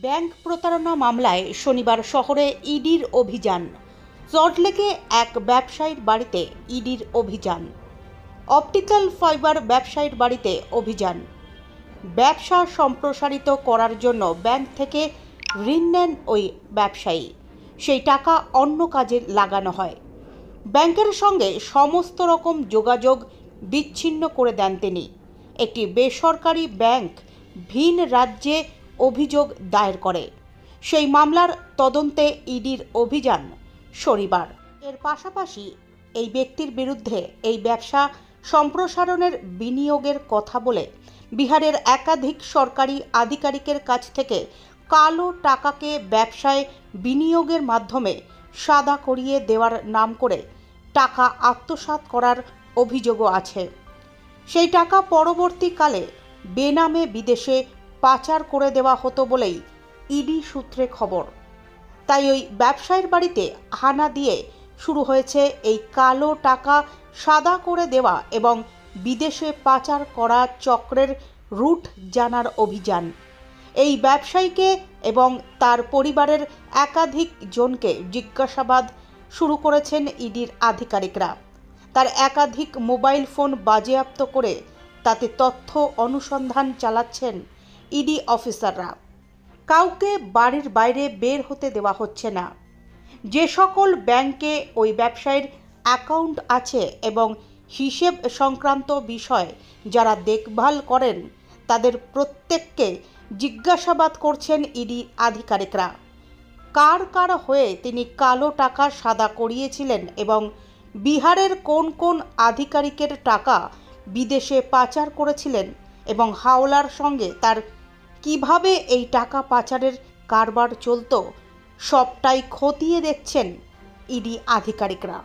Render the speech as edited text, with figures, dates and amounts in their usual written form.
Bank প্রতারণা মামলায় শনিবার শহরে ইডির অভিযান। সল্টলেকে এক ব্যবসায়ীর বাড়িতে ইডির অভিযান। অপটিক্যাল ফাইবার ব্যবসায়ীর বাড়িতে অভিযান। ব্যবসা সম্প্রসারিত করার জন্য ব্যাংক থেকে ঋণ নেন ওই ব্যবসায়ী। সেই টাকা অন্য কাজে লাগানো হয়। ব্যাংকের সঙ্গে সমস্ত রকম যোগাযোগ বিচ্ছিন্ন করে দেন তিনি। একটি বেসরকারি ব্যাংক ভিন রাজ্যে অভিযোগ দায়ের করে। সেই মামলার তদন্তে ইডির অভিযান শনিবার। এর পাশাপাশি এই ব্যক্তির বিরুদ্ধে এই ব্যবসা সম্প্রসারণের বিনিয়োগের কথা বলে বিহারের একাধিক সরকারি আধিকারিকের কাছ থেকে কালো টাকাকে ব্যবসায় বিনিয়োগের মাধ্যমে সাদা করিয়ে দেওয়ার নাম করে টাকা আত্মসাৎ করার অভিযোগও আছে। সেই টাকা পরবর্তীকালে বেনামে বিদেশে পাচার করে দেওয়া হতো বলেই ইডি সূত্রে খবর। তাই ওই ব্যবসায়ীর বাড়িতে হানা দিয়ে শুরু হয়েছে এই কালো টাকা সাদা করে দেওয়া এবং বিদেশে পাচার করা চক্রের রুট জানার অভিযান। এই ব্যবসায়ীকে এবং তার পরিবারের একাধিক জনকে জিজ্ঞাসাবাদ শুরু করেছেন ইডির আধিকারিকরা। তার একাধিক মোবাইল ফোন বাজেয়াপ্ত করে তাতে তথ্য অনুসন্ধান চালাচ্ছেন ইডি অফিসাররা। কাউকে বাড়ির বাইরে বের হতে দেওয়া হচ্ছে না। যে সকল ব্যাংকে ওই ব্যবসায়ীর অ্যাকাউন্ট আছে এবং হিসেব সংক্রান্ত বিষয় যারা দেখভাল করেন তাদের প্রত্যেককে জিজ্ঞাসাবাদ করছেন ইডি আধিকারিকরা। কার কার হয়ে তিনি কালো টাকা সাদা করিয়েছিলেন এবং বিহারের কোন কোন আধিকারিকের টাকা বিদেশে পাচার করেছিলেন এবং হাওলার সঙ্গে তার কিভাবে এই টাকা পাচারের কারবার চলত সবটাই খতিয়ে দেখছেন ইডি আধিকারিকরা।